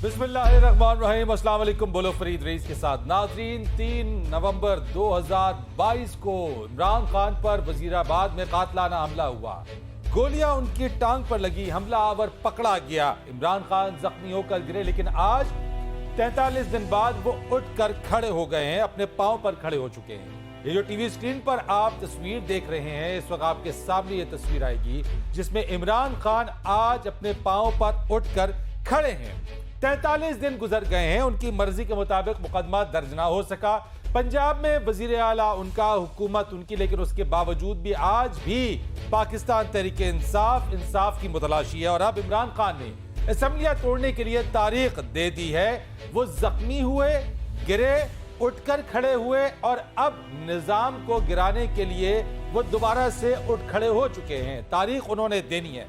बिस्मिल्लाहिर्रहमानिर्रहीम। अस्सलाम वालेकुम। बोलो फरीद रईस के साथ। नाजरीन, 3 नवंबर 2022 को इमरान खान पर वजीराबाद में कातलाना हमला हुआ। गोलियां उनकी टांग पर लगी, हमलावर पकड़ा गया, इमरान खान जख्मी होकर गिरे। लेकिन आज 43 दिन बाद वो उठकर खड़े हो गए हैं, अपने पांव पर खड़े हो चुके हैं। ये जो टीवी स्क्रीन पर आप तस्वीर देख रहे हैं, इस वक्त आपके सामने ये तस्वीर आएगी जिसमें इमरान खान आज अपने पांव पर उठकर खड़े हैं। 43 दिन गुजर गए हैं, उनकी मर्जी के मुताबिक मुकदमा दर्ज ना हो सका। पंजाब में वजीर आला उनका, हुकूमत उनकी, लेकिन उसके बावजूद भी आज भी पाकिस्तान तहरीक इंसाफ की मुतलाशी है। और अब इमरान खान ने असेंबलियां तोड़ने के लिए तारीख दे दी है। वो जख्मी हुए, गिरे, उठकर खड़े हुए और अब निजाम को गिराने के लिए वो दोबारा से उठ खड़े हो चुके हैं। तारीख उन्होंने देनी है।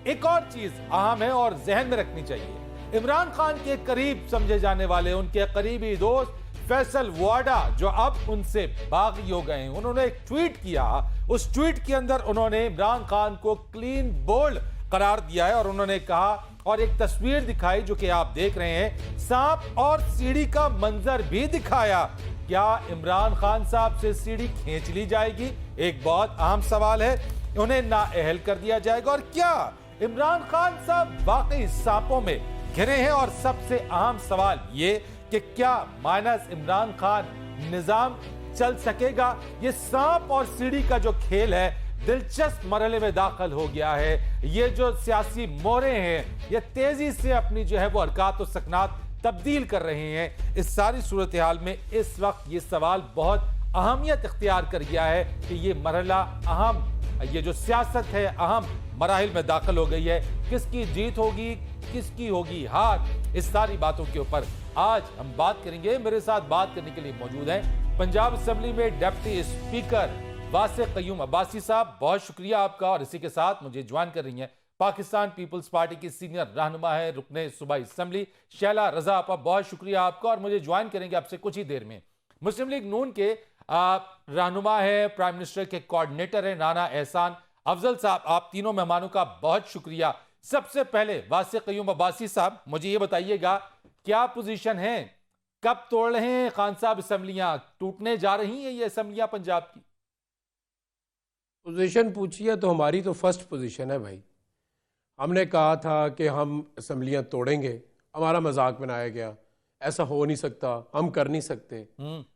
एक और चीज अहम है और जहन में रखनी चाहिए, इमरान खान के करीब समझे जाने वाले उनके करीबी दोस्त फैसल वाडा, जो अब उनसे बागी हो गए हैं, उन्होंने एक ट्वीट किया। उस ट्वीट के अंदर उन्होंने इमरान खान को क्लीन बोल्ड करार दिया है और उन्होंने कहा, और एक तस्वीर दिखाई जो कि आप देख रहे हैं, सांप और सीढ़ी का मंजर भी दिखाया। क्या इमरान खान साहब से सीढ़ी खींच ली जाएगी? एक बहुत अहम सवाल है। उन्हें नाअहल कर दिया जाएगा? और क्या इमरान खान साहब वाकई सांपों में घिरे हैं? और सबसे अहम सवाल ये कि क्या माइनस इमरान खान निजाम चल सकेगा? ये सांप और सीढ़ी का जो खेल है दिलचस्प मरहले में दाखिल हो गया है। ये जो सियासी मोरे हैं ये तेजी से अपनी जो है वो हरकत और सकनात तब्दील कर रहे हैं। इस सारी सूरत हाल में इस वक्त ये सवाल बहुत अहमियत इख्तियार कर गया है कि ये मरहला अहम, ये जो सियासत है अहम मराहिल में दाखिल हो गई है। किसकी जीत होगी, किसकी होगी हार, इस सारी बातों के ऊपर आज हम बात करेंगे। मेरे साथ बात करने के लिए मौजूद हैं पंजाब असेंबली में डिप्टी स्पीकर वासिक क़य्यूम अब्बासी साहब, बहुत शुक्रिया आपका। और इसी के साथ मुझे ज्वाइन कर रही हैं पाकिस्तान पीपल्स पार्टी की सीनियर रहनुमा है, रुकने सूबाई असेंबली शैला रजा आपा, बहुत शुक्रिया आपका। और मुझे ज्वाइन करेंगे आपसे कुछ ही देर में मुस्लिम लीग नून के रहनुमा है, प्राइम मिनिस्टर के कोऑर्डिनेटर है राना एहसान अफजल साहब। आप तीनों मेहमानों का बहुत शुक्रिया। सबसे पहले वासिक क़य्यूम अब्बासी साहब, मुझे ये बताइएगा क्या पोजीशन है, कब तोड़ रहे हैं खान साहब असेंबलियां? टूटने जा रही हैं ये असेंबलियां पंजाब की? पोजीशन पूछिए तो हमारी तो फर्स्ट पोजीशन है भाई। हमने कहा था कि हम असेंबलियां तोड़ेंगे, हमारा मजाक बनाया गया, ऐसा हो नहीं सकता, हम कर नहीं सकते।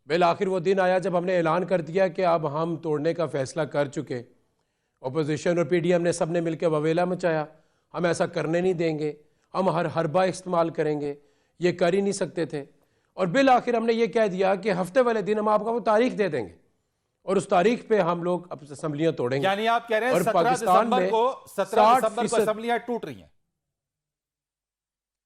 बिल आखिर वो दिन आया जब हमने ऐलान कर दिया कि अब हम तोड़ने का फैसला कर चुके। अपोजिशन और पीडीएम ने सबने मिलकर ववेला मचाया, हम ऐसा करने नहीं देंगे, हम हर हरबा इस्तेमाल करेंगे, ये कर ही नहीं सकते थे। और बिल आखिर हमने ये कह दिया कि हफ्ते वाले दिन हम आपको वो तारीख दे देंगे और उस तारीख पे हम लोग अब असेंबलियां तोड़ेंगे। यानी आप कह रहे हैं 17 दिसंबर को असेंबलियां टूट रही हैं?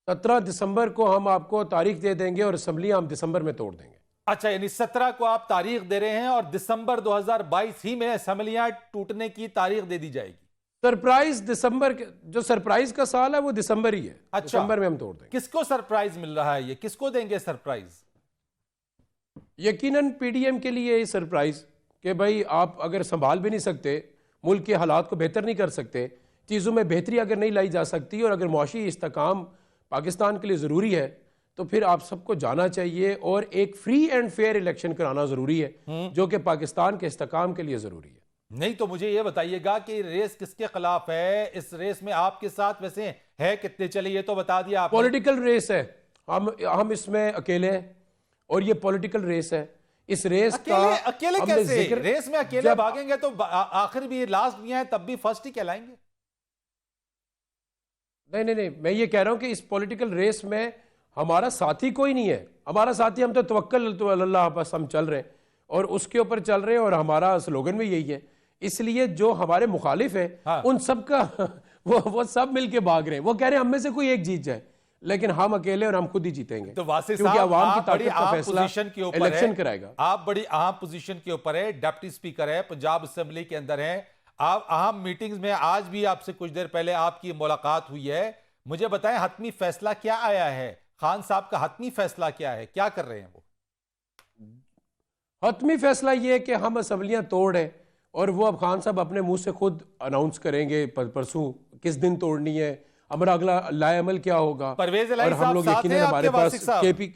17 दिसंबर को हम आपको तारीख दे देंगे और असेंबलियां हम दिसंबर में तोड़ देंगे। अच्छा, यानी 17 को आप तारीख दे रहे हैं और दिसंबर 2022 ही में असेंबलियां टूटने की तारीख दे दी जाएगी। सरप्राइज दिसंबर के, जो सरप्राइज का साल है वो दिसंबर ही है। अच्छा, दिसंबर में हम तोड़ देंगे। किसको सरप्राइज मिल रहा है? ये किसको देंगे सरप्राइज? यकीनन पीडीएम के लिए ये सरप्राइज कि भाई आप अगर संभाल भी नहीं सकते, मुल्क के हालात को बेहतर नहीं कर सकते, चीज़ों में बेहतरी अगर नहीं लाई जा सकती और अगर मुआशी इस्तेकाम पाकिस्तान के लिए ज़रूरी है तो फिर आप सबको जाना चाहिए और एक फ्री एंड फेयर इलेक्शन कराना ज़रूरी है जो कि पाकिस्तान के इस्तेकाम के लिए ज़रूरी है। नहीं तो मुझे यह बताइएगा कि रेस किसके खिलाफ है? इस रेस में आपके साथ वैसे है कितने चले, ये तो बता दिया आप। पॉलिटिकल रेस है, हम इसमें अकेले हैं और ये पॉलिटिकल रेस है। इस रेस अकेले कैसे? रेस में अकेले भागेंगे तो आखिर भी लास्ट भी है तब भी फर्स्ट ही कहलाएंगे। नहीं, मैं ये कह रहा हूं कि इस पॉलिटिकल रेस में हमारा साथी कोई नहीं है। हमारा साथी, हम तो तवक्कल तो अल्लाह बस हम चल रहे हैं और उसके ऊपर चल रहे हैं और हमारा स्लोगन भी यही है। इसलिए जो हमारे मुखालिफ है उन सब का वो सब मिलके भाग रहे हैं। वो कह रहे हैं हम में से कोई एक जीत जाए, लेकिन हम अकेले और हम खुद ही जीतेंगे। तो वासिक क्योंकि साहब, आवाम की आप बड़ी ताकत का अहम फैसला पोजीशन के ऊपर इलेक्शन है, कराएगा। आप बड़ी अहम पोजीशन के ऊपर है, डिप्टी स्पीकर है, पंजाब असेंबली के अंदर है, आप अहम मीटिंग्स में, आज भी आपसे कुछ देर पहले आपकी मुलाकात हुई है। मुझे बताएं हतमी फैसला क्या आया है? खान साहब का हतमी फैसला क्या है? क्या कर रहे हैं वो? हतमी फैसला ये है कि हम असम्बलियां तोड़ हैं और वो अब खान साहब अपने मुंह से खुद अनाउंस करेंगे परसों किस दिन तोड़नी है, हमारा अगला लाएअमल क्या होगा। परवेज इलाही और हम साहब लोग साथ यकीनन हैं हमारे आपके पास वासिक साहब? केपी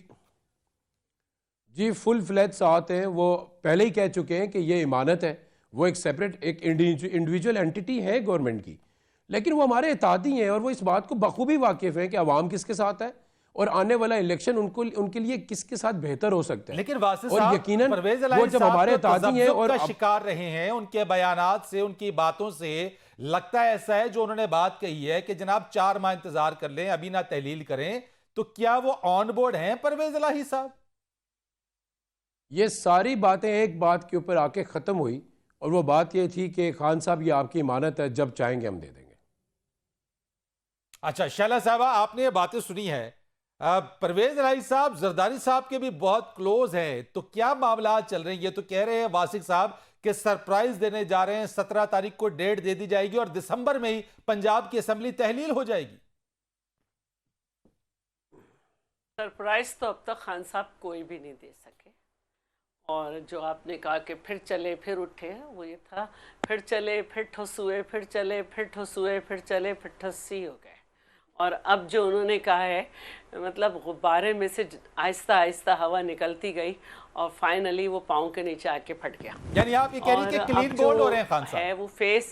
जी फुल फ्लैज साथ हैं, वो पहले ही कह चुके हैं कि ये इमानत है, वो एक सेपरेट एक इंडिविजुअल एंटिटी है गवर्नमेंट की, लेकिन वो हमारे इत्तेहादी हैं और वो इस बात को बखूबी वाकिफ हैं कि अवाम किसके साथ है और आने वाला इलेक्शन उनके लिए किसके साथ बेहतर हो सकता है। लेकिन वासिफ और साहब, यकीनन परवेज वो इलाही जब साहब हमारे तो इत्तेहादी हैं तज़ब्ज़ुब और का शिकार रहे हैं, उनके बयानात से, उनकी बातों से लगता है ऐसा है जो उन्होंने बात कही है कि जनाब 4 माह इंतजार कर लें, अभी ना तहलील करें, तो क्या वो ऑन बोर्ड हैं परवेज इलाही साहब? ये सारी बातें एक बात के ऊपर आके ख़त्म हुई और वो बात ये थी कि खान साहब ये आपकी इमानत है, जब चाहेंगे हम दे देंगे। अच्छा शैला साहबा, आपने ये बातें सुनी है, परवेज इलाही साहब जरदारी साहब के भी बहुत क्लोज हैं, तो क्या मामला चल रहे हैं? ये तो कह रहे हैं वासिक साहब कि सरप्राइज देने जा रहे हैं, 17 तारीख को डेट दे दी जाएगी और दिसंबर में ही पंजाब की असेंबली तहलील हो जाएगी। सरप्राइज तो अब तक खान साहब कोई भी नहीं दे सके। और जो आपने कहा कि फिर चले फिर उठे, वो ये था फिर चले फिर ठुस हुए, फिर चले फिर ठुस हुए, फिर चले फिर ठुस्सी हो गए। और अब जो उन्होंने कहा है, मतलब गुब्बारे में से आहिस्ता आहिस्ता हवा निकलती गई और फाइनली वो पाँव के नीचे आके फट गया। यानी आप ये कह रही हैं कि क्लीन बोल्ड हो रहे हैं खान साहब? है वो फेस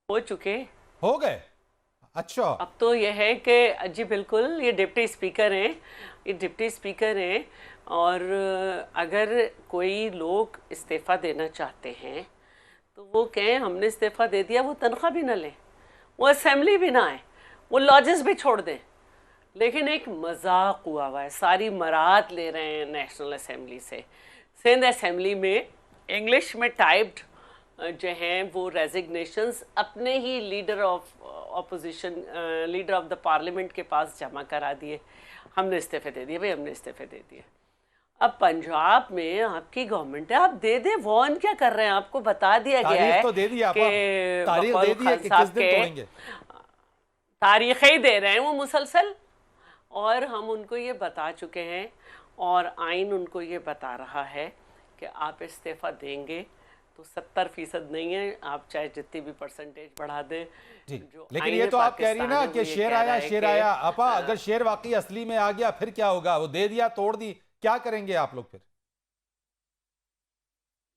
हो चुके हो गए। अच्छा, अब तो यह है कि जी बिल्कुल, ये डिप्टी स्पीकर हैं, ये डिप्टी स्पीकर हैं, और अगर कोई लोग इस्तीफ़ा देना चाहते हैं तो वो कहें हमने इस्तीफ़ा दे दिया, वो तनख्वाह भी ना लें, वो असेंबली भी ना आए, वो लॉजेस भी छोड़ दें। लेकिन एक मजाक हुआ हुआ है, सारी मराहत ले रहे हैं नेशनल असेंबली से। सिंध असेंबली में इंग्लिश में टाइप्ड जो हैं वो रेजिग्नेशंस अपने ही leader of opposition, leader of the parliament के पास जमा करा दिए, हमने इस्तीफे दे दिए भाई, हमने इस्तीफे दे दिए। अब पंजाब में आपकी गवर्नमेंट है, आप दे दे, वॉर्न क्या कर रहे हैं? आपको बता दिया गया है तो दे दी आप, तारीख दे दी है कि किस दिन तोड़ेंगे, तारीखें ही दे रहे हैं वो मुसलसल, और हम उनको ये बता चुके हैं और आइन उनको ये बता रहा है कि आप इस्तीफा देंगे तो 70% नहीं है, आप चाहे जितनी भी परसेंटेज बढ़ा दें। लेकिन ये तो आप कह रही है ना कि शेर आया शेर आया। आपा, अगर शेर वाकई असली में आ गया फिर क्या होगा? वो दे दिया, तोड़ दी, क्या करेंगे आप लोग फिर?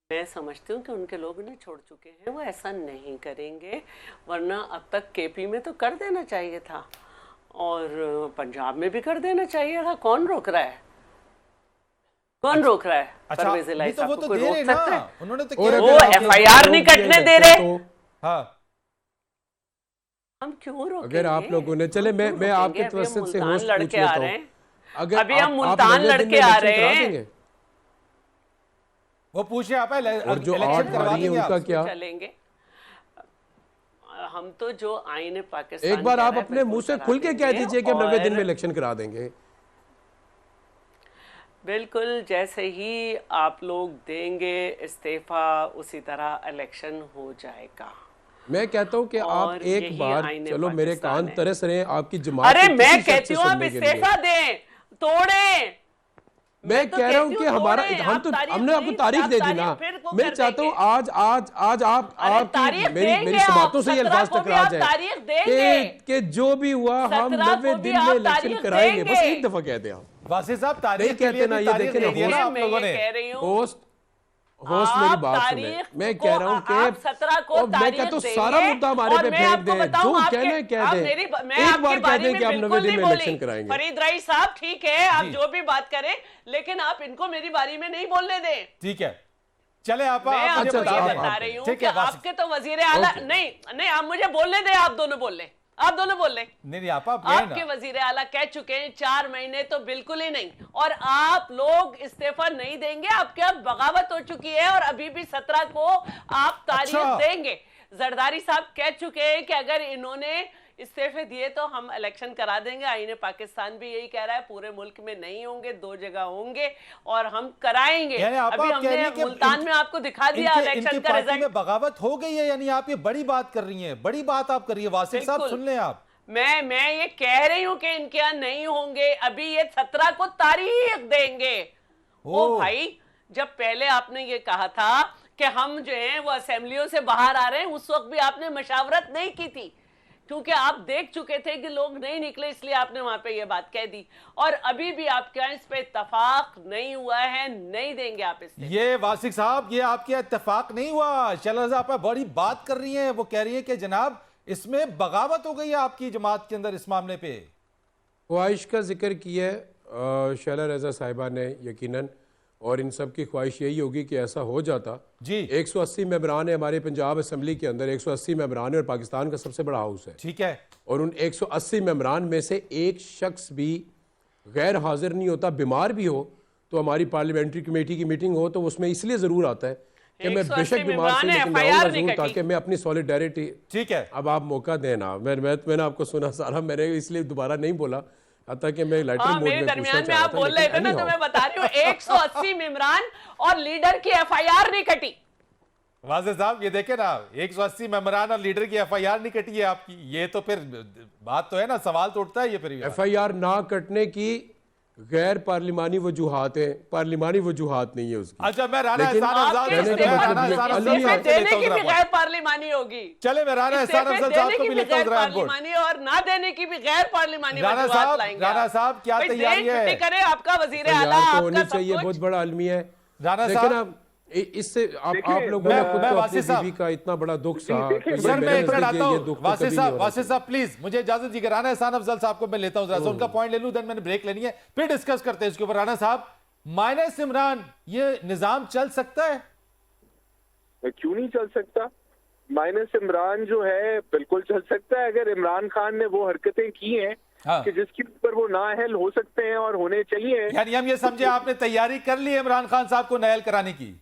मैं समझती हूँ कि उनके लोग उन्हें छोड़ चुके हैं, वो ऐसा नहीं करेंगे, वरना अब तक केपी में तो कर देना चाहिए था और पंजाब में भी कर देना चाहिए था। कौन रोक रहा है? कौन रोक रहा है? अच्छा, परवेज इलाही तो वो साहब तो को कोई दे रोक रहे ना, सकता है? उन्होंने तो वो FIR नहीं कटने दे रहे। हाँ, हम क्यों रोकेंगे? अगर आप लोगों ने, चले मैं आपके तवज्जुह से होस्ट पूछ लेता हूं, अगर अभी हम मुल्तान लड़के आ रहे हैं, वो पूछे आप और जो आठ करवा भारी है उनका क्या? चलेंगे हम तो जो आईन पाकिस्तान, एक बार आप अपने मुंह से खुल के कह दीजिए कि हम 90 दिन में इलेक्शन करा देंगे। बिल्कुल, जैसे ही आप लोग देंगे इस्तीफा उसी तरह इलेक्शन हो जाएगा। मैं कहता हूं कि आप एक बार, चलो मेरे कान तरस रहे हैं आपकी जमात। अरे मैं कहती हूँ आप इस्तीफा दें, तोड़ें। मैं कह रहा हूं कि हमारा, हमने आपको तारीख दे दी ना। मैं चाहता हूं आज आप मेरी बातों से ये अल्फाज टकरा जाए कि जो भी हुआ हम 90 दिन में इलेक्शन कराएंगे। बस एक दफा कहते हैं आप। वासिफ साहब, तारीख कहते ना, ये देखें ना, आप लोगों ने होस्ट मेरी बात सुने। मैं कह रहा हूं कि 17 को मैं कहता हूं सारा मुद्दा हमारे पे फेंक दे, जो कहना है कह दे, एक बार कह दें कि आप 90 दिन में इलेक्शन कराएंगे। फरीद रईस साहब ठीक है, आप जो भी बात करें, लेकिन आप इनको मेरी बारी में नहीं बोलने दें। ठीक है, चले आप। मैं आपको ये बता रही हूँ कि आपके तो वजीर आला नहीं, आप मुझे बोलने दें, आप दोनों बोल लें, आप दोनों बोल लें। नहीं, आपके वजीर आला कह चुके हैं 4 महीने तो बिल्कुल ही नहीं, और आप लोग इस्तीफा नहीं देंगे। आपके अब बगावत हो चुकी है और अभी भी 17 को आप तारीख देंगे। जरदारी साहब कह चुके हैं कि अगर इन्होंने इस्तीफे दिए तो हम इलेक्शन करा देंगे। आईने पाकिस्तान भी यही कह रहा है, पूरे मुल्क में नहीं होंगे, 2 जगह होंगे और हम कराएंगे। अभी हमने मुल्तान में आपको दिखा दिया इलेक्शन का रिजल्ट। बगावत हो गई है, यानी आप ये बड़ी बात कर रही हैं, बड़ी बात आप कर रही है। वासिफ साहब सुन लें आप, मैं ये कह रही हूं कि इनके यहाँ नहीं होंगे। अभी ये 17 को तारीख देंगे ओ भाई, जब पहले आपने ये कहा था कि हम जो हैं वो असेंबलियों से बाहर आ रहे हैं, उस वक्त भी आपने मशावरत नहीं की थी, क्योंकि आप देख चुके थे कि लोग नहीं निकले, इसलिए आपने वहां पे ये बात कह दी। और अभी भी आपके यहाँ इस पे इत्तेफाक नहीं हुआ है, नहीं देंगे आप इससे। ये वासिक साहब, ये आपके इत्तेफाक नहीं हुआ। शैला रज़ा आपा बड़ी बात कर रही हैं, वो कह रही है कि जनाब इसमें बगावत हो गई है आपकी जमात के अंदर इस मामले पे। ख्वाहिश का जिक्र किया है शैला रज़ा साहिबा ने, यकीनन, और इन सब की ख्वाहिश यही होगी कि ऐसा हो जाता जी। 180 मेंबरान है हमारे पंजाब असम्बली के अंदर, 180 मेंबरान है और पाकिस्तान का सबसे बड़ा हाउस है, ठीक है। और उन 180 मेंबरान में से एक शख्स भी गैर हाजिर नहीं होता, बीमार भी हो तो हमारी पार्लियामेंट्री कमेटी की मीटिंग हो तो उसमें इसलिए ज़रूर आता है कि मैं बेशक बीमार से लेकिन आऊंगा जरूर, ताकि मैं अपनी सॉलिडारिटी। ठीक है, अब आप मौका देना, मैंने आपको सुना सारा, मैंने इसलिए दोबारा नहीं बोला, आता कि मैं लाइटर मोड में दरमियान में आप बोल रहे थे ना, तो मैं बता रही हूँ 180 मेंबरान और लीडर की FIR नहीं कटी। वाज़े साहब ये देखे ना, 180 मेंबरान और लीडर की FIR नहीं कटी है आपकी, ये तो फिर बात तो है ना, सवाल तो उठता है ये फिर। FIR ना कटने की गैर पार्लिमानी वजूहात है, पार्लिमानी वजूहात नहीं है उसकी। अच्छा, मैं राना लेकिन एहसान अफजाल आपके से इस्तीफे देने की भी गैर पार्लिमानी होगी। चले मैं राना एहसान अफजाल साहब को भी लेता हूं पार्लिमानी और ना देने की भी गैर पार्लिमानी राना साहब क्या तैयारी है? छुट्टी करे आपका वजीर आला, तो आपका होनी सब चाहिए, कुछ। बहुत बड़ा आलमी है राना लेकिन साहब। अब इससे आप लोगों ने खुद तो अपनी बीवी का इतना बड़ा दुख सहा, तो सर मैं एक मिनट आता हूं, ये दुख तो वासिफ कभी साहब, नहीं होना वासिफ साहब प्लीज मुझे इजाजत दीजिए। राना एहसान अफजल साहब को मैं लेता हूं, जरा सा उनका पॉइंट ले लूं, देन मैंने ब्रेक लेनी है, फिर डिस्कस करते हैं इसके ऊपर। राना साहब, माइनस इमरान ये निजाम चल सकता है? क्यों नहीं चल सकता? माइनस इमरान जो है बिल्कुल चल सकता है, अगर इमरान खान ने वो हरकतें की हैं कि जिसके ऊपर वो नाअहल हो सकते हैं और होने चाहिए। यानी हम ये समझे आपने तैयारी कर ली है इमरान खान साहब को नाअहल कराने की?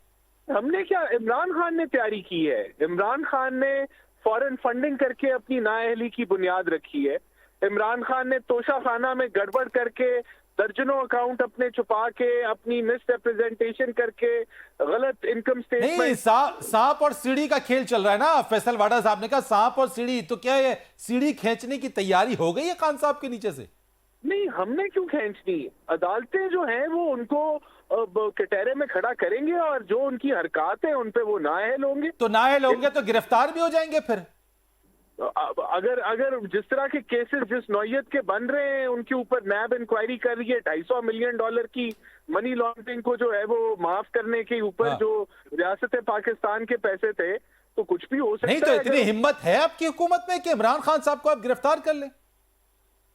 हमने क्या, इमरान खान ने तैयारी की है। इमरान खान ने फॉरेन फंडिंग करके अपनी नाअहली की बुनियाद रखी है। इमरान खान ने तोशाखाना में गड़बड़ करके दर्जनों अकाउंट अपने छुपा के, अपनी मिस रिप्रेजेंटेशन करके, गलत इनकम स्टेटमेंट। नहीं, सांप और सीढ़ी का खेल चल रहा है ना। फैसल वाडा साहब ने कहा सांप और सीढ़ी, तो क्या ये सीढ़ी खींचने की तैयारी हो गई है खान साहब के नीचे से? नहीं, हमने क्यों खींचनी? अदालतें जो हैं वो उनको कटहरे में खड़ा करेंगे और जो उनकी हरकत है उन पे वो नाअहल होंगे। तो नाअहल होंगे तो गिरफ्तार भी हो जाएंगे फिर? अगर जिस तरह के केसेस जिस नौयत के बन रहे हैं उनके ऊपर नैब इंक्वायरी कर रही है, $250 मिलियन की मनी लॉन्ड्रिंग को जो है वो माफ करने के ऊपर जो रियासत पाकिस्तान के पैसे थे, तो कुछ भी हो सकता है। नहीं तो इतनी हिम्मत है आपकी हुकूमत में कि इमरान खान साहब को आप गिरफ्तार कर लें?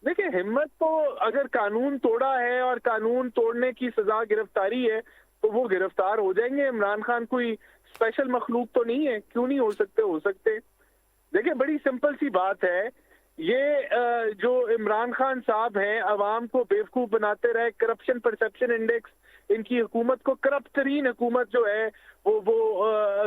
देखिए, हिम्मत तो अगर कानून तोड़ा है और कानून तोड़ने की सजा गिरफ्तारी है तो वो गिरफ्तार हो जाएंगे। इमरान खान कोई स्पेशल मखलूक तो नहीं है, क्यों नहीं हो सकते? हो सकते। देखिए, बड़ी सिंपल सी बात है, ये जो इमरान खान साहब हैं अवाम को बेवकूफ बनाते रहे। करप्शन परसेप्शन इंडेक्स इनकी हुकूमत को करप्ट तरीन हुकूमत जो है वो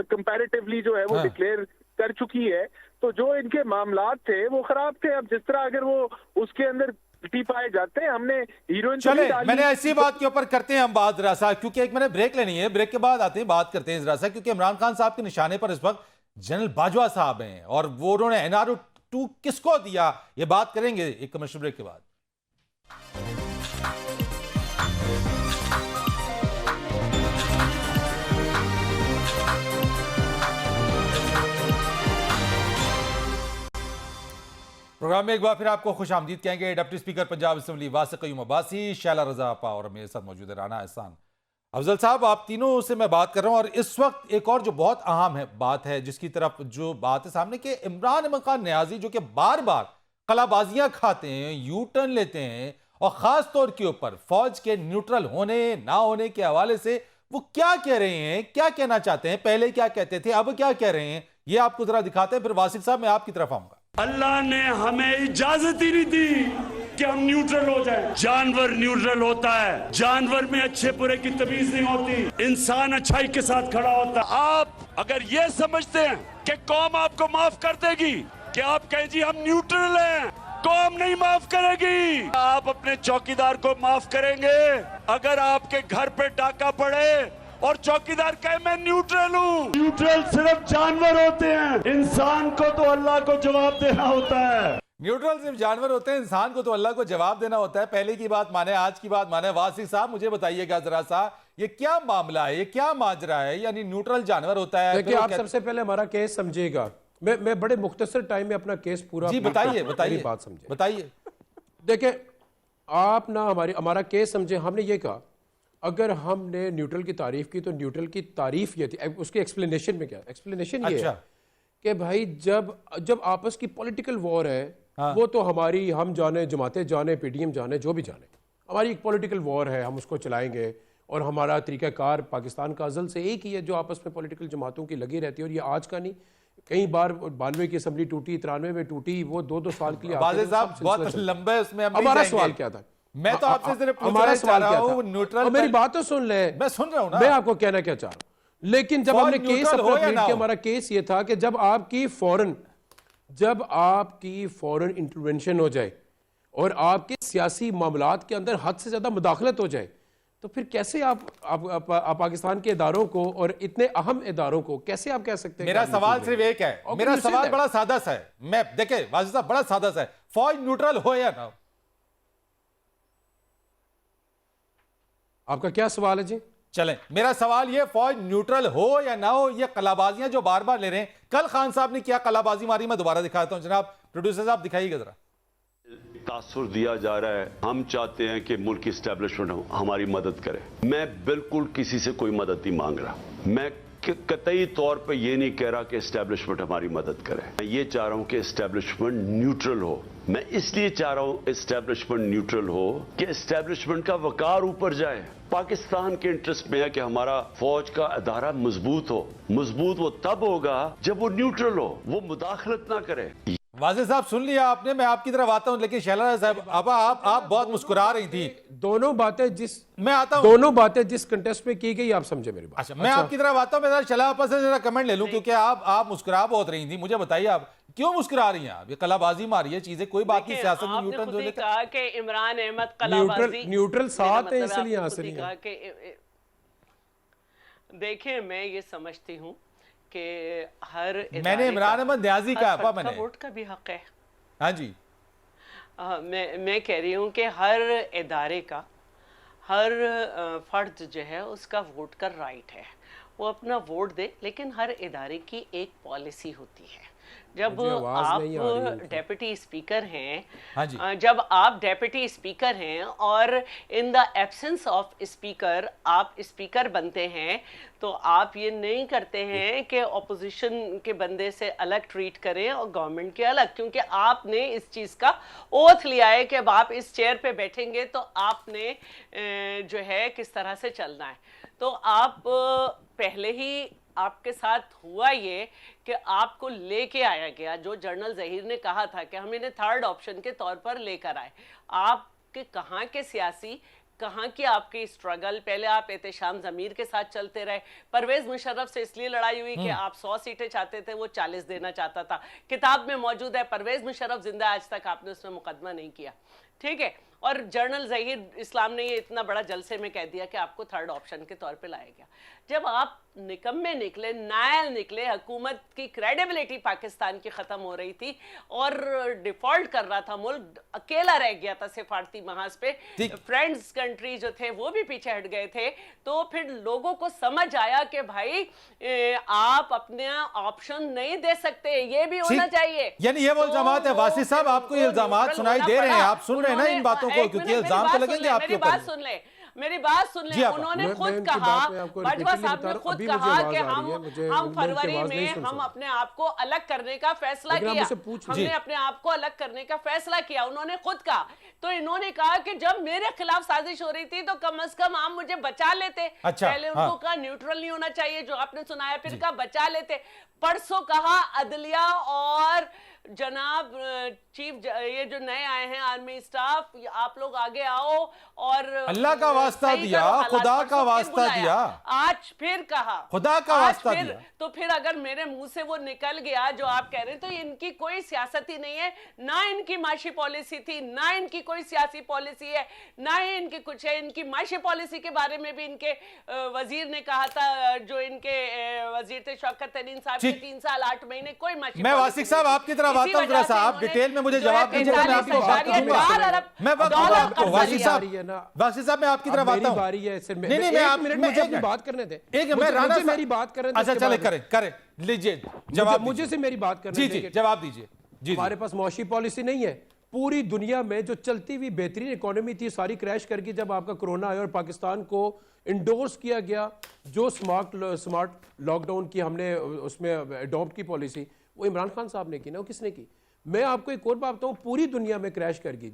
कंपैरेटिवली जो है वो डिक्लेयर कर चुकी है। तो जो इनके मामलात थे वो खराब थे। अब जिस तरह अगर वो उसके अंदर पाए जाते हैं, हमने हीरोइन चले मैंने ऐसी बात के ऊपर करते हैं हम बात जरा सा, क्योंकि एक मैंने ब्रेक लेनी है, ब्रेक के बाद आते हैं बात करते हैं जरा सा, क्योंकि इमरान खान साहब के निशाने पर इस वक्त जनरल बाजवा साहब हैं और वो उन्होंने NRO-2 किसको दिया, ये बात करेंगे एक कमर्शियल ब्रेक के बाद। प्रोग्राम में एक बार फिर आपको खुश आमदीद कहेंगे। Deputy speaker Punjab assembly वासिक Qayyum Abbasi, Shaila रज़ा आपा और मेरे साथ मौजूद है राना एहसान अफजल साहब। आप तीनों से मैं बात कर रहा हूं और इस वक्त एक और जो बहुत अहम है बात है जिसकी तरफ जो बात है सामने कि इमरान खान नियाजी जो कि बार बार कलाबाजियां खाते हैं, यू टर्न लेते हैं और खास तौर के ऊपर फौज के न्यूट्रल होने ना होने के हवाले से वो क्या कह रहे हैं, क्या कहना चाहते हैं, पहले क्या कहते थे, अब क्या कह रहे हैं, ये आपको जरा दिखाते हैं। फिर वासिफ साहब मैं आपकी तरफ आऊंगा। अल्लाह ने हमें इजाजत ही नहीं दी कि हम न्यूट्रल हो जाएं। जानवर न्यूट्रल होता है, जानवर में अच्छे बुरे की तमीज नहीं होती, इंसान अच्छाई के साथ खड़ा होता है। आप अगर ये समझते हैं कि कौम आपको माफ कर देगी, कि आप कहें जी हम न्यूट्रल हैं, कौम नहीं माफ करेगी। आप अपने चौकीदार को माफ करेंगे अगर आपके घर पे डाका पड़े और चौकीदार कहे मैं न्यूट्रल हूँ। न्यूट्रल सिर्फ जानवर होते हैं, इंसान को तो अल्लाह को जवाब देना होता है। न्यूट्रल सिर्फ जानवर होते हैं, इंसान को तो अल्लाह को जवाब देना होता है। पहले की बात माने, आज की बात माने। वासिफ साहब मुझे बताइएगा जरा सा, ये क्या मामला है, ये क्या माजरा है? यानी न्यूट्रल जानवर होता है। देखिए, आप सबसे पहले हमारा केस समझिएगा। मैं बड़े मुख्तसर टाइम में अपना केस पूरा जी बताइए बताइए बात समझे बताइए। देखिए, आप ना हमारा केस समझे। हमने ये कहा अगर हमने न्यूट्रल की तारीफ की तो न्यूट्रल की तारीफ ये थी, उसकी एक्सप्लेनेशन में क्या एक्सप्लेनेशन ये अच्छा। है कि भाई जब आपस की पॉलिटिकल वॉर है, हाँ। वो तो हमारी, हम जाने जमाते जाने पीडीएम जाने जो भी जाने, हमारी एक पॉलिटिकल वॉर है, हम उसको चलाएंगे। और हमारा तरीक़ाकार पाकिस्तान का अज़ल से एक ही है जो आपस में पॉलिटिकल जमातों की लगी रहती है। और ये आज का नहीं, कई बार 92 की असम्बली टूटी, 93 में टूटी, वो 2-2 साल के लिए वाज़े साहब बहुत लंबे उसमें हम नहीं हमारा जाएंगे। सवाल क्या था? मैं तो आपसे सिर्फ हमारा सवाल क्या था? न्यूट्रल। मेरी बात तो सुन ले, मैं सुन रहा हूं ना, मैं आपको कहना क्या चाह रहा हूं। लेकिन जब हमने केस अपना प्लीड किया, हमारा केस ये था कि जब आपकी फौरन इंटरवेंशन हो जाए और आपके सियासी मामलात के अंदर हद से ज्यादा मुदाखलत हो जाए, तो फिर कैसे आप पाकिस्तान के इदारों को और इतने अहम इदारों को कैसे आप कह सकते हैं? मेरा सवाल सिर्फ एक है, मेरा सवाल बड़ा सादा सा है। मैं देखे वाजिद साहब, बड़ा सादा सा है, फौज न्यूट्रल हो या ना हो? आपका क्या सवाल है जी? चलें, मेरा सवाल ये, फौज न्यूट्रल हो या ना हो, ये कलाबाजियां जो बार बार ले रहे हैं। कल खान साहब ने क्या कलाबाजी मारी, मैं दोबारा दिखाता हूं। जनाब प्रोड्यूसर साहब दिखाइएगा जरा। तासुर दिया जा रहा है, हम चाहते हैं कि मुल्क की स्टैब्लिशमेंट हमारी मदद करे। मैं बिल्कुल किसी से कोई मदद नहीं मांग रहा। मैं कतई तौर पे ये नहीं कह रहा कि एस्टेब्लिशमेंट हमारी मदद करे। मैं ये चाह रहा हूं कि एस्टेब्लिशमेंट न्यूट्रल हो। मैं इसलिए चाह रहा हूं एस्टेब्लिशमेंट न्यूट्रल हो कि एस्टेब्लिशमेंट का वकार ऊपर जाए। पाकिस्तान के इंटरेस्ट में है कि हमारा फौज का अदारा मजबूत हो। मजबूत वो तब होगा जब वो न्यूट्रल हो, वो मुदाखलत ना करे। वाज़े साहब सुन लिया आपने, मैं आपकी तरफ आता हूं। लेकिन शैला साहब, अब आप बहुत मुस्कुरा रही थी। दोनों बातें जिस कंटेस्ट में की गई, आप समझे मेरी बात। अच्छा, मैं आपकी तरफ आता हूं। मैं शैला आपस से जरा कमेंट ले लूं, क्योंकि आप मुस्कुरा बहुत रही थी। मुझे बताइए आप क्यों मुस्कुरा रही हैं? आप ये कलाबाजी मारी है, चीजें कोई बात नहीं, सियासत में न्यूट्रल जो लेकर कहा कि इमरान अहमद कलाबाजी न्यूट्रल साथ है, इसलिए यहाँ से नहीं। देखिए, मैं ये समझती हूँ कि हर मैंने इमरान अहमद न्याजी का मैंने वोट का भी हक है। हाँ जी, मैं कह रही हूँ कि हर इदारे का, हर फर्द जो है उसका वोट का राइट है, वो अपना वोट दे। लेकिन हर इदारे की एक पॉलिसी होती है। जब आप डेप्यूटी स्पीकर हैं, हाँ जी, जब आप डेप्यूटी स्पीकर हैं और in the absence of speaker आप स्पीकर बनते हैं, तो आप ये नहीं करते हैं कि ऑपोजिशन के बंदे से अलग ट्रीट करें और गवर्नमेंट के अलग, क्योंकि आपने इस चीज़ का ओथ लिया है कि अब आप इस चेयर पे बैठेंगे तो आपने जो है किस तरह से चलना है। तो आप पहले ही आपके साथ हुआ ये कि आपको लेके आया गया, जो जनरल जहीर ने कहा था कि हम इन्हें थर्ड ऑप्शन के तौर पर लेकर आए। आपके कहाँ के सियासी, कहाँ की आपकी स्ट्रगल, पहले आप एहतशाम ज़मीर के साथ चलते रहे। परवेज मुशर्रफ से इसलिए लड़ाई हुई कि आप 100 सीटें चाहते थे, वो 40 देना चाहता था। किताब में मौजूद है, परवेज मुशर्रफ जिंदा, आज तक आपने उसमें मुकदमा नहीं किया, ठीक है। और जनरल जहीर इस्लाम ने ये इतना बड़ा जलसे में कह दिया कि आपको थर्ड ऑप्शन के तौर पे लाया गया। जब आप निकम्मे निकले, नायल निकले, हुकूमत की क्रेडिबिलिटी पाकिस्तान की ख़त्म हो रही थी और डिफॉल्ट कर रहा था मुल्क, अकेला रह गया था सिफारती महाज पे, फ्रेंड्स कंट्री जो थे वो भी पीछे हट गए थे। तो फिर लोगों को समझ आया कि भाई आप अपने ऑप्शन नहीं दे सकते, ये भी होना चाहिए। यानी ये वो इल्जामात है। वासी साहब, आपको ये इल्जामात सुनाई दे रहे हैं, आप सुन रहे हैं ना इन बातों को, क्योंकि इल्जाम तो लगेंगे आपके ऊपर। मेरी बात सुन ले। उन्होंने खुद कहा, बाजवा साहब ने खुद कहा कि हम फरवरी में हम अपने आप को अलग करने का फैसला किया, हमने अपने आप को अलग करने का फैसला किया, उन्होंने खुद कहा। तो इन्होंने कहा कि जब मेरे खिलाफ साजिश हो रही थी तो कम से कम आप मुझे बचा लेते। अच्छा, पहले उनको कहा न्यूट्रल नहीं होना चाहिए, जो आपने सुनाया, फिर कहा बचा लेते। परसों कहा अदलिया और जनाब चीफ, ये जो नए आए हैं आर्मी स्टाफ, आप लोग आगे आओ और अल्लाह का वास्ता दिया, खुदा का वास्ता दिया। आज फिर कहा खुदा का वास्ता दिया। तो फिर अगर मेरे मुंह से वो निकल गया जो आप कह रहे हैं, तो इनकी कोई सियासत ही नहीं है, ना इनकी माशी पॉलिसी थी, ना इनकी कोई सियासी पॉलिसी है, ना ही इनकी कुछ है। इनकी माशी पॉलिसी के बारे में भी इनके वजीर ने कहा था, जो इनके वजीर थे शौकत तरीन साहब, 3 साल 8 महीने कोई माशी। मैं वासिक साहब आपकी तरफ करवाता हूँ जरा सा, आप डिटेल में मुझे जवाब दीजिए, मैं आपको वक्त दूंगा। मैं वक्त दूंगा आपको। वासी साहब मैं आपकी तरफ आता हूँ। नहीं, मैं आप मुझे अपनी बात करने दें। एक मैं राणा मेरी बात करने दें। अच्छा चले, करें लीजिए जवाब, मुझे से मेरी बात करने दें। जी जवाब दीजिए। जी हमारे पास मौशी पॉलिसी नहीं है। पूरी दुनिया में जो चलती हुई बेहतरीन इकोनॉमी थी सारी क्रैश कर गई जब आपका कोरोना आया और पाकिस्तान को इंडोर्स किया गया। जो स्मार्ट लॉकडाउन की हमने उसमें अडॉप्ट की पॉलिसी, वो इमरान खान साहब ने की ना, वो किसने की? मैं आपको एक और बात बताऊं, पूरी दुनिया में क्रैश कर गई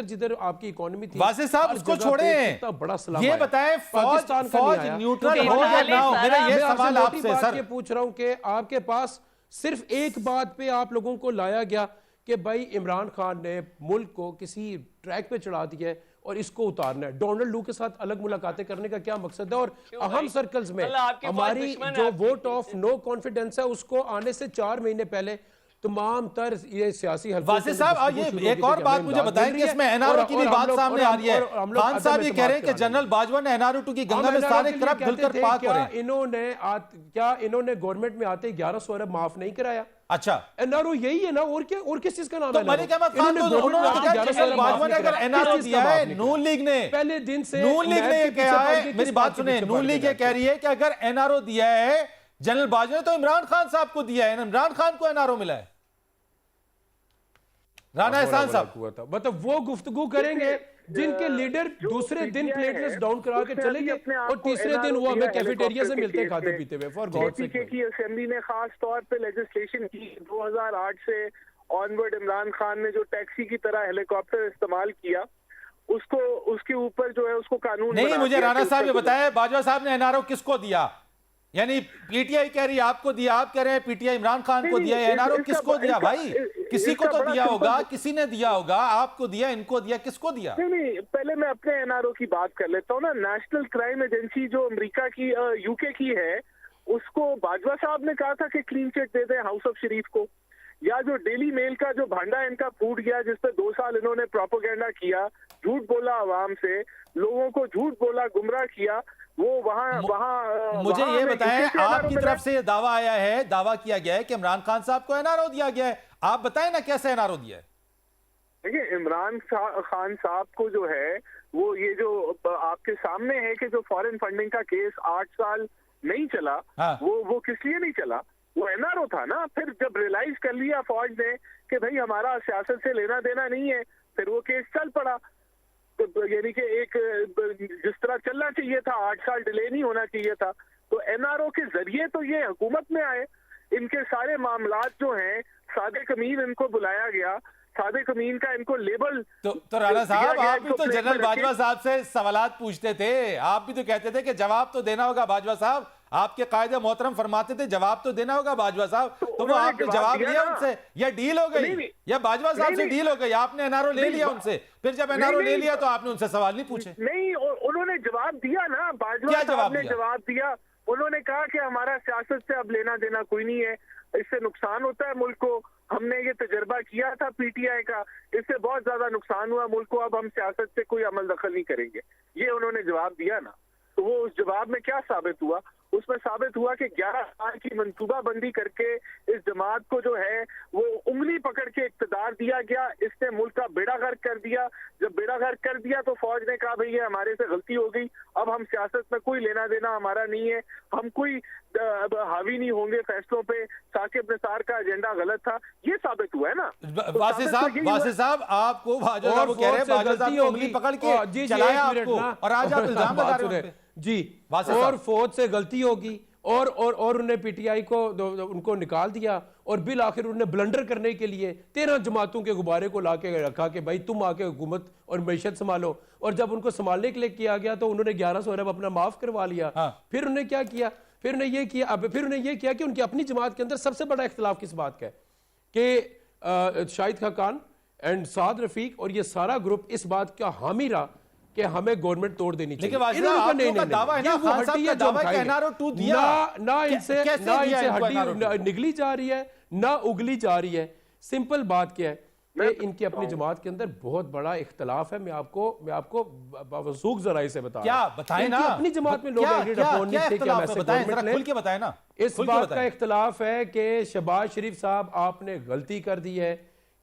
जिधर आपकी इकोनॉमी थी। वासी साहब उसको छोड़ें, बड़ा सलाम ये बताएं फौज न्यूट्रल हो या ना हो, मेरा ये सवाल आपसे सर पूछ रहा हूं कि आपके पास सिर्फ एक बात पे आप लोगों को लाया गया कि भाई इमरान खान ने मुल्क को किसी ट्रैक पे चढ़ा दिया है और इसको उतारना है। डोनाल्ड लू के साथ अलग मुलाकातें करने का क्या मकसद है? और अहम सर्कल्स में हमारी जो वोट ऑफ नो कॉन्फिडेंस है उसको आने से 4 महीने पहले तमाम तर ये सियासी वासी साहब ये एक और बात मुझे बताएं कि इसमें एनआरओ की भी बात सामने आ रही है। खान साहब ये कह रहे हैं कि जनरल बाजवा ने एनआरओ 2 की गंगा में सारे तरफ धुलकर पाक हो रहे हैं। क्या इन्होंने गवर्नमेंट में आते 1100 अरब माफ नहीं कराया? अच्छा एनआरओ यही है ना, और क्या, और किस चीज का नाम तो है? मलिक अहमद खान तो उन्होंने कहा जनरल बाजवा ने अगर एनआरओ दिया है, नून लीग ने पहले दिन से नून लीग ने कहा है, मेरी बात सुने, नून लीग ये कह रही है कि अगर एनआरओ दिया है जनरल बाजवा ने तो इमरान खान साहब को दिया है, इमरान खान को एनआरओ मिला है। राणा एहसान साहब मतलब वो गुफ्तगू करेंगे जिनके लीडर दूसरे दिन प्लेटलेट्स डाउन करा के चले गए और तीसरे दिन वो हमें कैफेटेरिया से मिलते खाते पीते हुए। फॉर गॉड सेक की असेंबली ने खास तौर पे लेजिस्लेशन की 2008 से ऑनवर्ड इमरान खान ने जो टैक्सी की तरह हेलीकॉप्टर इस्तेमाल किया उसको उसके ऊपर जो है उसको कानून नहीं। मुझे राणा साहब ये बताया बाजवा साहब ने एनआरओ किसको दिया? यानी पीटीआई कह रही है आपको दिया, आप कह रहे हैं पीटीआई इमरान खान को दिया, एनआरओ किसको दिया? भाई किसी को तो दिया होगा, किसी ने दिया होगा, आपको दिया, इनको दिया, किसको दिया? नहीं, पहले मैं अपने एनआरओ की बात कर लेता हूँ ना। नेशनल क्राइम एजेंसी जो अमेरिका की यूके की है, उसको बाजवा साहब ने कहा था कि क्लीन चिट दे दें हाउस ऑफ शरीफ को। या जो डेली मेल का जो भांडा इनका फूट गया, जिसपे 2 साल इन्होंने प्रोपेगेंडा किया, झूठ बोला आवाम से, लोगों को झूठ बोला, गुमराह किया, वो वहां मुझे ये बताएं, आपकी तरफ से ये दावा आया है, दावा किया गया है कि इमरान खान साहब को एनआरओ दिया गया है। आप बताएं ना कैसे एनआरओ दिया है? देखिए, इमरान खान साहब को जो है वो ये जो आपके सामने है कि जो फॉरेन फंडिंग का केस 8 साल नहीं चला, हाँ। वो किस लिए नहीं चला? वो एनआरओ था ना। फिर जब रियलाइज कर लिया फौज ने कि भाई हमारा सियासत से लेना देना नहीं है, फिर वो केस चल पड़ा। तो यानी कि एक जिस तरह चलना चाहिए था, 8 साल डिले नहीं होना चाहिए था। तो एनआरओ के जरिए तो ये हुकूमत में आए। इनके सारे मामलात जो हैं, सादे कमीन इनको बुलाया गया, सादे कमीन का इनको लेबल तो राणा साहब आप भी तो जनरल बाजवा साहब से सवालात पूछते थे, आप भी तो कहते थे कि जवाब तो देना होगा बाजवा साहब, आपके कायदे मोहतरम फरमाते थे जवाब तो देना होगा बाजवा साहब। तो वो आपने जवाब लिया उनसे, या डील हो गई, या बाजवा साहब से डील हो गई, आपने एनआरओ ले लिया उनसे, फिर जब एनआरओ ले लिया तो आपने उनसे सवाल नहीं पूछे? नहीं, उन्होंने जवाब दिया ना, बाजवा साहब ने जवाब दिया। उन्होंने कहा कि हमारा सियासत से अब लेना देना कोई नहीं है, इससे नुकसान होता है मुल्क को, हमने ये तजर्बा किया था पीटीआई का, इससे बहुत ज्यादा नुकसान हुआ मुल्क को, अब हम सियासत से कोई अमल दखल नहीं करेंगे। ये उन्होंने जवाब दिया ना। तो वो उस जवाब में क्या साबित हुआ? उसमें साबित हुआ कि 11 साल की मंसूबाबंदी करके इस जमात को जो है वो उंगली पकड़ के इक्तदार दिया गया। इसने मुल्क का बेड़ा गर्क कर दिया। जब बेड़ा गर्क कर दिया तो फौज ने कहा भाई ये हमारे से गलती हो गई, अब हम सियासत में कोई लेना देना हमारा नहीं है, हम कोई हावी नहीं होंगे फैसलों पे, साकिब निसार का एजेंडा गलत था। ये साबित हुआ है ना। वासी साहब आपको बाजवा साहब कह रहे हैं बाजवा साहब ने उंगली पकड़ के चलाया आपको, और आज आप इल्जाम लगा रहे हैं जी। और फौज से गलती होगी और उन्हें पीटीआई को उनको निकाल दिया, और बिल आखिर उन्हें ब्लंडर करने के लिए 13 जमातों के गुब्बारे को लाके रखा कि भाई तुम आके हुकूमत और मैशत संभालो। और जब उनको संभालने के लिए किया गया तो उन्होंने 1100 अरब अपना माफ करवा लिया। हाँ। फिर उन्हें क्या किया? फिर उन्हें ये किया कि उनकी अपनी जमात के अंदर सबसे बड़ा इख्तिलाफ किस बात का है कि शाहिद खाकान एंड साद रफीक और ये सारा ग्रुप इस बात का हामी रहा कि हमें गवर्नमेंट तोड़ देनी चाहिए। ना इनसे हड्डी निगली जा रही है, ना उगली जा रही है। सिंपल बात क्या है कि इनकी अपनी जमात के अंदर बहुत बड़ा इख्तलाफ है। मैं आपको वसूख जराई से बता क्या बताएं ना, अपनी जमात में लोग एग्रीड अपॉन नहीं थे कि हम ऐसे गवर्नमेंट खुल के बताएं ना। इस बात का इख्तलाफ है कि शहबाज शरीफ साहब आपने गलती कर दी है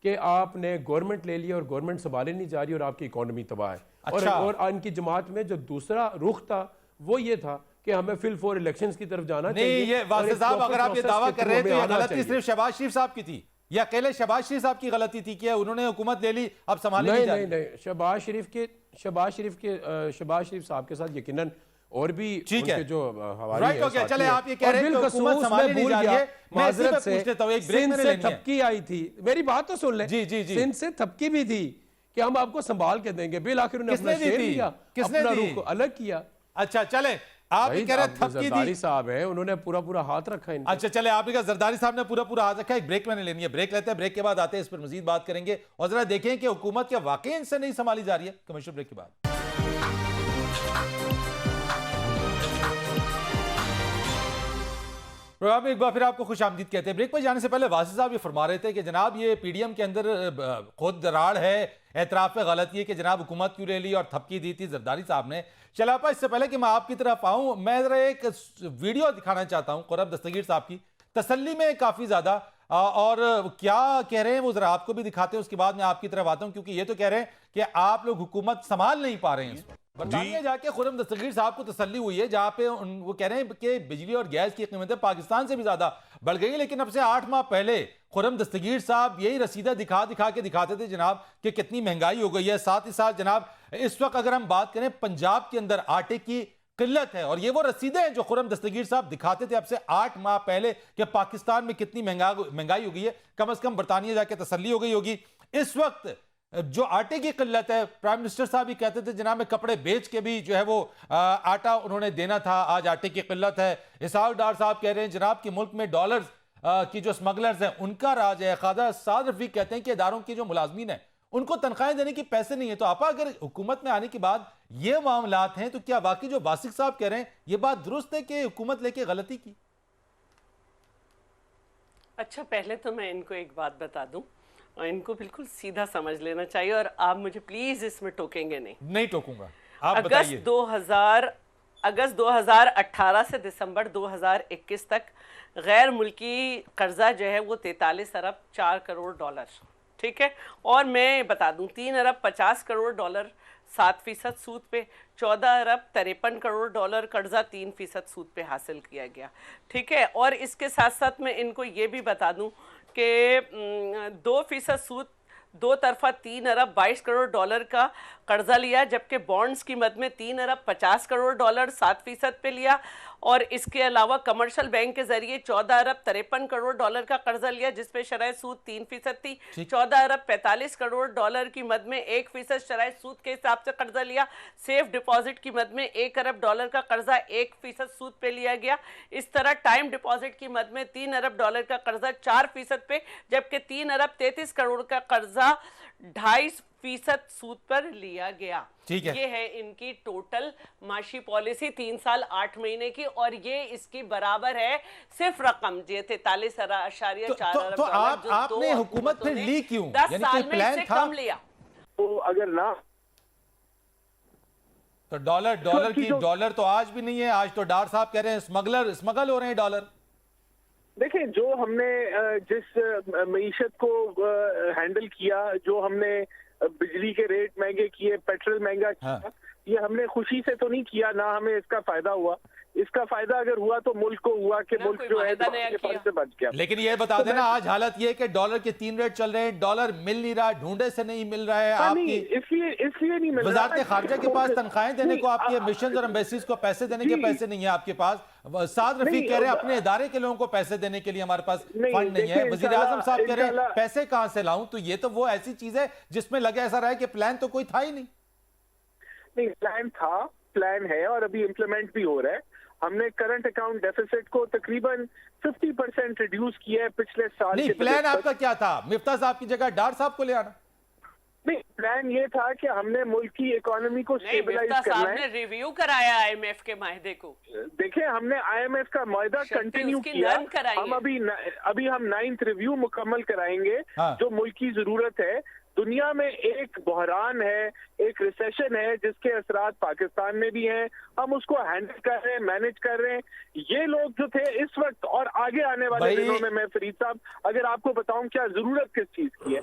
कि आपने गवर्नमेंट ले लिया और गवर्नमेंट संभाली नहीं जा रही और आपकी इकोनॉमी तबाह है। अच्छा। और इनकी जमात में जो दूसरा रुख था वो ये था कि हमें फिल फॉर इलेक्शंस की तरफ जाना चाहिए। नहीं, ये वासिफ साहब अगर आप ये दावा कर रहे हैं तो ये गलती सिर्फ शहबाज शरीफ साहब की थी या अकेले शहबाज शरीफ साहब की गलती थी कि उन्होंने हुकूमत ले ली अब संभाली नहीं जा रही? नहीं, शहबाज शरीफ साहब के साथ यकीनन और भी उनके जो हवाले हैं ओके, चले आप ये कह रहे हैं कि हुकूमत संभाली नहीं जा रही है। माजरत से एक ब्रेक से थपकी आई थी, मेरी बात तो सुन ले। जी जी जी, सिंध से थपकी भी थी कि हम आपको संभाल के देंगे, बिल आखिर उन्होंने अपना शेयर लिया, अपना रुख अलग किया। अच्छा चले, आप ये कह रहे हैं थपकी थी, साहब है उन्होंने पूरा हाथ रखा है। अच्छा चले, आपने कहा जरदारी साहब ने पूरा हाथ रखा है। एक ब्रेक मैंने लेनी है, ब्रेक लेते हैं, ब्रेक के बाद आते हैं, इस पर मजीद बात करेंगे और जरा देखें कि हुकूमत क्या वाकई इनसे नहीं संभाली जा रही है। कमर्शियल ब्रेक के बाद प्रोग्राम में एक बार फिर आपको खुश आमदीद कहते हैं। ब्रेक पर जाने से पहले वासिफ साहब ये फरमा रहे थे कि जनाब ये पीडीएम के अंदर खुद दराड़ है, एतराफ पे गलती है कि जनाब हुकूमत क्यों ले ली और थपकी दी थी जरदारी साहब ने। चलापा, इससे पहले कि मैं आपकी तरफ आऊं, मैं जरा एक वीडियो दिखाना चाहता हूं खुर्रम दस्तगीर साहब की, तसल्ली में काफ़ी ज़्यादा, और क्या कह रहे हैं वो जरा आपको भी दिखाते हैं, उसके बाद मैं आपकी तरफ आता हूं, क्योंकि ये तो कह रहे हैं कि आप लोग हुकूमत संभाल नहीं पा रहे हैं इस वक्त। बरतानिया जाके खुर्रम दस्तगीर साहब को तसल्ली हुई है, जहां पे वो कह रहे हैं कि बिजली और गैस की कीमतें पाकिस्तान से भी ज्यादा बढ़ गई, लेकिन अब से 8 माह पहले खुर्रम दस्तगीर साहब यही रसीदा दिखा के दिखाते थे जनाब कि कितनी महंगाई हो गई है। साथ ही साथ जनाब इस वक्त अगर हम बात करें पंजाब के अंदर आटे की किल्लत है, और ये वो रसीदें हैं जो खुर्रम दस्तगीर साहब दिखाते थे अब से 8 माह पहले कि पाकिस्तान में कितनी महंगाई हो गई है। कम से कम बरतानिया जाके तसल्ली हो गई होगी। इस वक्त जो आटे की किल्लत है, प्राइम मिनिस्टर साहब भी कहते थे जनाब में कपड़े बेच के भी जो है वो आटा उन्होंने देना था, आज आटे की किल्लत है। इसहाक डार साहब कह रहे हैं जनाब कि मुल्क में डॉलर्स की जो स्मगलर्स हैं उनका राज है। ख्वाजा साद रफीक कहते हैं कि इदारों की जो मुलाजमीन है उनको तनख्वाहें देने की पैसे नहीं है। तो आपा अगर हुकूमत में आने के बाद ये मामलात हैं तो क्या वाकई जो वासिक साहब कह रहे हैं ये बात दुरुस्त है कि हुकूमत लेके गलती की? अच्छा, पहले तो मैं इनको एक बात बता दूं, और इनको बिल्कुल सीधा समझ लेना चाहिए, और आप मुझे प्लीज इसमें टोकेंगे नहीं टोकूंगा। आप बताइए। अगस्त 2018 से दिसंबर 2021 तक गैर मुल्की कर्जा जो है वो 43 अरब 4 करोड़ डॉलर, ठीक है। और मैं बता दूं 3 अरब 50 करोड़ डॉलर 7% सूद पे, 14 अरब 53 करोड़ डॉलर कर्जा 3% सूद पे हासिल किया गया, ठीक है। और इसके साथ साथ मैं इनको ये भी बता दूं कि 2% सूद, दो तरफा 3 अरब 22 करोड़ डॉलर का कर्जा लिया, जबकि बॉन्ड्स की मद में 3 अरब 50 करोड़ डॉलर 7% पे लिया। और इसके अलावा कमर्शियल बैंक के जरिए 14 अरब 53 करोड़ डॉलर का कर्जा लिया, जिसपे शरह सूद 3% थी। 14 अरब 45 करोड़ डॉलर की मद में 1% शरह सूद के हिसाब से कर्जा लिया। सेफ डिपॉजिट की मद में 1 अरब डॉलर का कर्जा 1% सूद पे लिया गया। इस तरह टाइम डिपॉजिट की मद में 3 अरब डॉलर का कर्जा 4% पे, जबकि 3 अरब 33 करोड़ का कर्जा 2.5% सूद पर लिया गया। ठीक है। ये है इनकी टोटल माशी पॉलिसी 3 साल 8 महीने की, और ये इसकी बराबर है सिर्फ रकम ये 43.4 अरब तो डॉलर आपने हुकूमत फिर ली क्यों? 10 यानी साल कोई में प्लान इससे था? कम लिया। तो अगर ना तो डॉलर तो आज भी नहीं है। आज तो डार साहब कह रहे हैं स्मगल हो रहे हैं डॉलर। देखें, जो हमने जिस मईशत को हैंडल किया, जो हमने बिजली के रेट महंगे किए, पेट्रोल महंगा किया, हाँ। ये हमने खुशी से तो नहीं किया, ना हमें इसका फायदा हुआ। इसका फायदा अगर हुआ तो मुल्क को हुआ कि ना मुल्क कोई जो है वायदा नया के किया। फर्ज से बच गया। लेकिन ये बता तो देना आज हालत ये है कि डॉलर के 3 रेट चल रहे हैं, डॉलर मिल नहीं रहा, ढूंढे से नहीं मिल रहा है। नहीं, आपकी इसलिए नहीं मिल रहा। वजारत खारजा के पास तनख्वाहें देने को, आपके मिशन और एम्बेसीज को पैसे देने के पैसे नहीं है आपके पास। साद रफीक कह रहे हैं अपने इदारे के लोगों को पैसे देने के लिए हमारे पास फंड नहीं है। वजीर आजम साहब कह रहे हैं पैसे कहां से लाऊं। तो ये तो वो ऐसी चीज है जिसमें लगे ऐसा रहा है कि प्लान तो कोई था ही नहीं। प्लान था, प्लान है, और अभी इम्प्लीमेंट भी हो रहा है। हमने करंट अकाउंट डेफिसिट को तकरीबन 50% रिड्यूस किया है पिछले साल। नहीं, प्लान आपका क्या था? मिफ्ता साहब की जगह डार साहब को ले आना? नहीं, प्लान ये था कि हमने मुल्क की इकोनॉमी को नहीं, स्टेबलाइज मिफ्ता करना साहब ने है। रिव्यू कराया IMF के माहिदे को। देखिए, हमने IMF का माहिदा शर्तें कंटिन्यू उसकी किया। नरम कराई हम हैं। अभी हम 9th रिव्यू मुकम्मल कराएंगे। हाँ। जो मुल्क की जरूरत है, दुनिया में एक बहरान है, एक रिसेशन है जिसके असरात पाकिस्तान में भी हैं। हम उसको हैंडल कर रहे हैं, मैनेज कर रहे हैं। ये लोग जो थे इस वक्त और आगे आने वाले भाई- दिनों में, मैं फरीद साहब अगर आपको बताऊं क्या जरूरत किस चीज की है,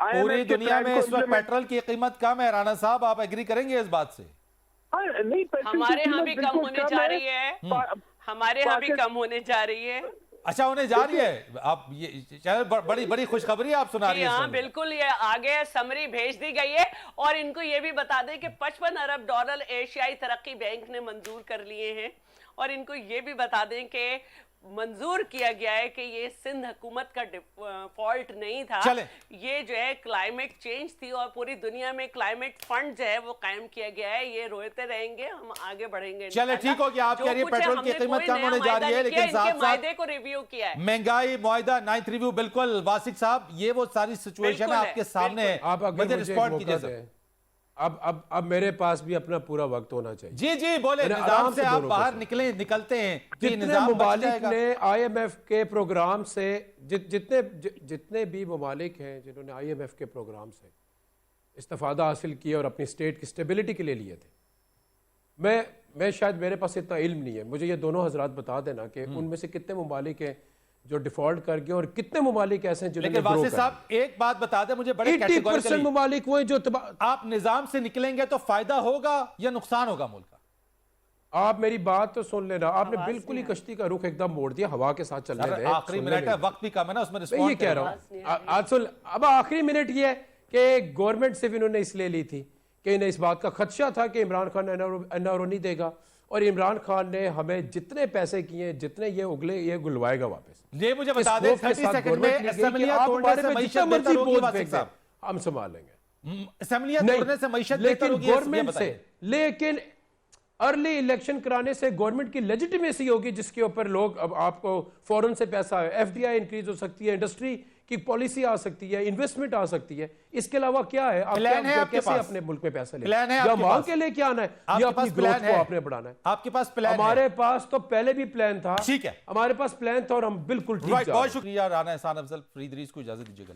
पूरी IMF के दुनिया प्लान में को इस वक्त implement- पेट्रोल की कीमत कम है। राणा साहब, आप एग्री करेंगे इस बात से? हाँ, नहीं, पेट्रोल की हमारे यहाँ कीमत भी कम बिल्कुल होने कम जा है। रही है, हमारे यहाँ भी पाकिस्तान- कम होने जा रही है। अच्छा, होने जा रही है। आप ये चैनल बड़ी बड़ी खुशखबरी आप सुना रही जी है इस हाँ, समय। बिल्कुल, ये आगे समरी भेज दी गई है। और इनको ये भी बता दें कि 55 अरब डॉलर एशियाई तरक्की बैंक ने मंजूर कर लिए हैं। और इनको ये भी बता दें कि मंजूर किया गया है कि ये सिंध हुकूमत का फॉल्ट नहीं था, चले। ये जो है क्लाइमेट चेंज थी। और पूरी दुनिया में क्लाइमेट फंड जो है वो कायम किया गया है। ये रोते रहेंगे, हम आगे बढ़ेंगे। चले, ठीक हो गया। आप कह रही है पेट्रोल की कीमत कम होने जा रही है, लेकिन साथ साथ मायदे को रिव्यू किया है। महंगाई मुआहिदा 9th रिव्यू। बिल्कुल वासिक साहब, ये वो सारी सिचुएशन बिल्कुल है है, आपके सामने है। आप अगर मुझे मुझे रिस्पॉन्ड मौका कीजिए सर। दें, अब मेरे पास भी अपना पूरा वक्त होना चाहिए। जी जी, बोले। मैंने निजाम आराम से से आप दोनों बाहर को निकलते हैं कि जितने निजाम बच ममालिक जाएगा। ने IMF के प्रोग्राम से जितने भी ममालिक हैं जिन्होंने IMF के प्रोग्राम से इस्तिफादा हासिल किया और अपनी स्टेट की स्टेबिलिटी के लिए लिए थे, मैं शायद मेरे पास इतना इल्म नहीं है, मुझे ये दोनों हजरात बता देना कि उनमें से कितने ममालिक हैं जो डिफॉल्ट कर गए और कितने ममालिक ऐसे हैं जिन्होंने लेकिन ग्रो वासिक कर साहब, एक बात बता दें मुझे बड़े 80% कैटेगोरिकली। ममालिक वो हैं जो आप निजाम से निकलेंगे तो फायदा होगा या नुकसान होगा मुल्क का? आप मेरी बात तो सुन लेना, आपने बिल्कुल ही कश्ती का रुख एकदम मोड़ दिया, हवा के साथ चलने सर, दें। आखिरी सुनने मिनट है, में। वक्त भी कम है ना, उसमें मैं ये रिस्पॉन्ड कह रहा हूँ आज सुन, अब आखिरी मिनट ये है कि गवर्नमेंट से भी इन्होंने इसलिए ली थी कि इन्हें इस बात का खदशा था कि इमरान खान एनआरओ नहीं देगा, और इमरान खान ने हमें जितने पैसे किए, जितने ये उगले, ये गुलवाएगा वापस। ये मुझे बता दें 30 सेकंड में असेंबलियां तोड़ने से मईशत बेहतर होगी वासिक साहब। हम संभाल लेंगे। असेंबलियां नहीं, तोड़ने से मईशत बेहतर लेकिन होगी, ये गवर्नमेंट बताइए। से, लेकिन अर्ली इलेक्शन कराने से गवर्नमेंट की लेजिटिमेसी होगी जिसके ऊपर लोग, अब आपको फौरन से पैसा है, FDI इंक्रीज हो सकती है, इंडस्ट्री की पॉलिसी आ सकती है, इन्वेस्टमेंट आ सकती है। इसके अलावा क्या है? आप प्लान है आपके कैसे पास? अपने मुल्क में पैसा प्लान है या आपके मांग पास? के लेके आना है आपके या अपनी पास प्लान ग्रोथ को है? आपने बढ़ाना है? आपके पास प्लान है? हमारे पास तो पहले भी प्लान था। ठीक है, हमारे पास प्लान था और हम बिल्कुल ठीक जा रहे हैं। बहुत शुक्रिया राना एहसान अफजल। फरीद रीस को इजाजत दीजिएगा।